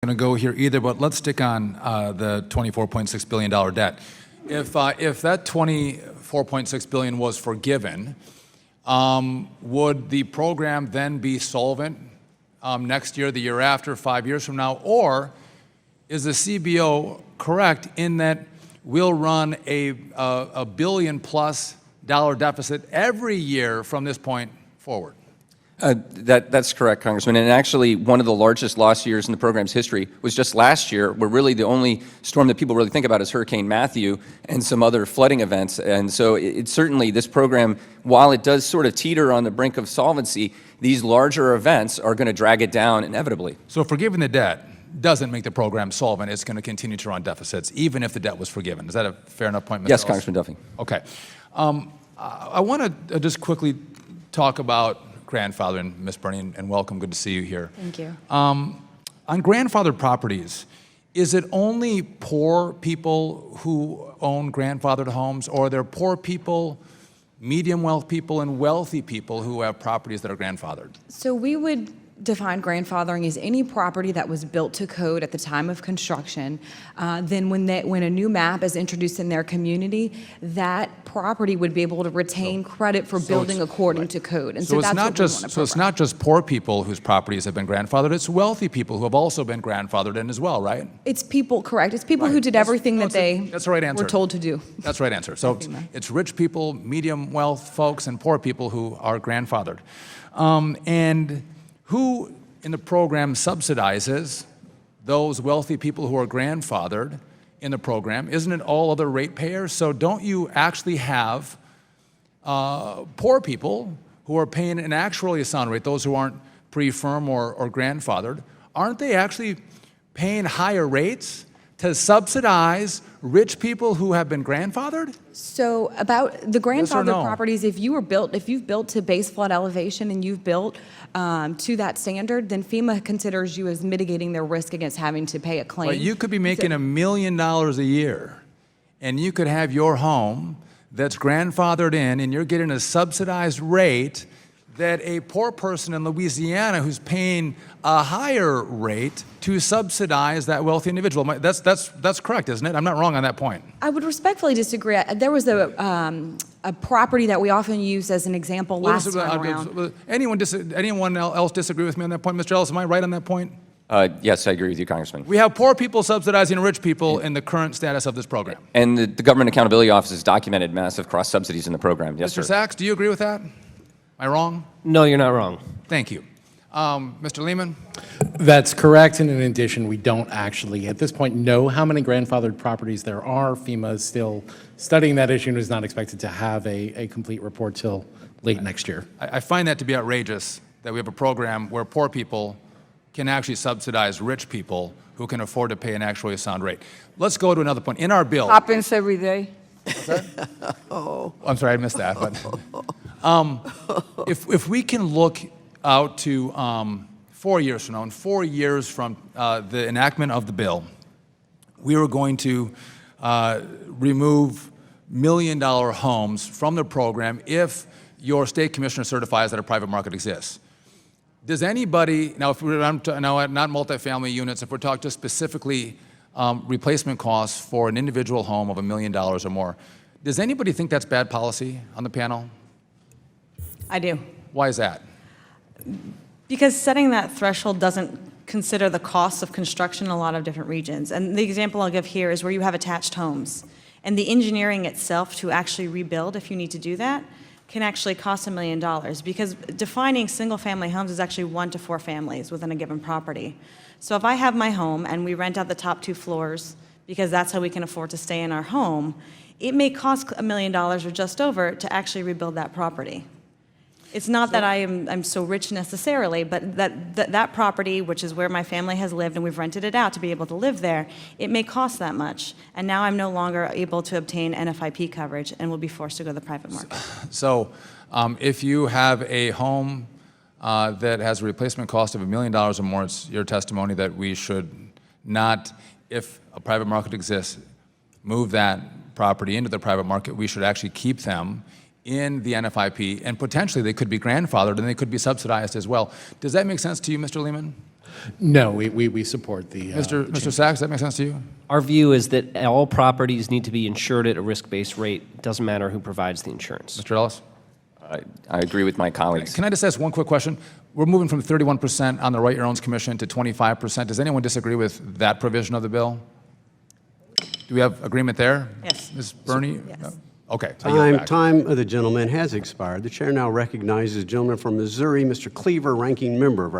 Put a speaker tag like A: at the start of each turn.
A: going to go here either, but let's stick on the $24.6 billion debt. If that $24.6 billion was forgiven, would the program then be solvent next year, the year after, 5 years from now? Or is the CBO correct in that we'll run a $1 billion+ deficit every year from this point forward?
B: That's correct, Congressman. And actually, one of the largest loss years in the program's history was just last year, where really the only storm that people really think about is Hurricane Matthew and some other flooding events. And so it's certainly, this program, while it does sort of teeter on the brink of solvency, these larger events are going to drag it down inevitably.
A: So forgiving the debt doesn't make the program solvent. It's going to continue to run deficits, even if the debt was forgiven. Is that a fair enough point, Mr.
B: Yes,
A: Ellis?
B: Congressman Duffy.
A: Okay. I want to just quickly talk about grandfathering, Ms. Burney, and welcome. Good to see you here.
C: Thank you.
A: On grandfathered properties, is it only poor people who own grandfathered homes, or are there poor people, medium wealth people, and wealthy people who have properties that are grandfathered?
C: So we would define grandfathering as any property that was built to code at the time of construction. Then when a new map is introduced in their community, that property would be able to retain credit for building according to code. And so that's what we want to
A: So it's not just poor people whose properties have been grandfathered, it's wealthy people who have also been grandfathered in as well, right?
C: It's people, correct. It's people who did everything that
A: that's the right answer.
C: were told to do.
A: That's the right answer. So it's rich people, medium wealth folks, and poor people who are grandfathered. And who in the program subsidizes those wealthy people who are grandfathered in the program? Isn't it all other ratepayers? So don't you actually have poor people who are paying an actuarially sound rate, those who aren't pre-firm or grandfathered? Aren't they actually paying higher rates to subsidize rich people who have been grandfathered?
C: So about the grandfathered
A: no?
C: properties, if you've built to base flood elevation and you've built to that standard, then FEMA considers you as mitigating their risk against having to pay a claim.
A: But you could be making $1 million a year, and you could have your home that's grandfathered in, and you're getting a subsidized rate that a poor person in Louisiana who's paying a higher rate to subsidize that wealthy individual. That's correct, isn't it? I'm not wrong on that point.
C: I would respectfully disagree. There was a property that we often use as an example last time around.
A: Anyone else disagree with me on that point? Mr. Ellis, am I right on that point?
B: Yes, I agree with you, Congressman.
A: We have poor people subsidizing rich people in the current status of this program.
B: And the Government Accountability Office has documented massive cross-subsidies in the program. Yes,
A: Mr.
B: sir.
A: Sachs, do you agree with that? Am I wrong?
D: No, you're not wrong.
A: Thank you. Mr. Lehman?
E: That's correct, and in addition, we don't actually, at this point, know how many grandfathered properties there are. FEMA is still studying that issue and is not expected to have a complete report till late next year.
A: I find that to be outrageous, that we have a program where poor people can actually subsidize rich people who can afford to pay an actually sound rate. Let's go to another point. In our bill...
F: Happens every day.
A: I'm sorry, I missed that. But if we can look out to 4 years from now, and 4 years from the enactment of the bill, we are going to remove $1 million homes from the program if your state commissioner certifies that a private market exists. Does anybody, now if we're not multifamily units, if we're talking just specifically replacement costs for an individual home of $1 million or more, does anybody think that's bad policy on the panel?
G: I do.
A: Why is that?
G: Because setting that threshold doesn't consider the costs of construction in a lot of different regions. And the example I'll give here is where you have attached homes. And the engineering itself to actually rebuild, if you need to do that, can actually cost $1 million, because defining single-family homes is actually 1 to 4 families within a given property. So if I have my home and we rent out the top 2 floors because that's how we can afford to stay in our home, it may cost $1 million or just over to actually rebuild that property. It's not that I'm so rich necessarily, but that property, which is where my family has lived and we've rented it out to be able to live there, it may cost that much. And now I'm no longer able to obtain NFIP coverage and will be forced to go to the private market.
A: So if you have a home that has a replacement cost of $1 million or more, it's your testimony that we should not, if a private market exists, move that property into the private market. We should actually keep them in the NFIP, and potentially they could be grandfathered and they could be subsidized as well. Does that make sense to you, Mr. Lehman?
E: No, we support the.
A: Mr. Sachs, does that make sense to you?
D: Our view is that all properties need to be insured at a risk-based rate. It doesn't matter who provides the insurance.
A: Mr. Ellis?
B: I agree with my colleagues.
A: Can I just ask one quick question? We're moving from 31% on the Right Your Owns Commission to 25%. Does anyone disagree with that provision of the bill? Do we have agreement there?
G: Yes.
A: Ms. Burney?
G: Yes.
A: Okay. I yield back.
F: Time of the gentleman has expired. The chair now recognizes the gentleman from Missouri, Mr. Cleaver, ranking member of our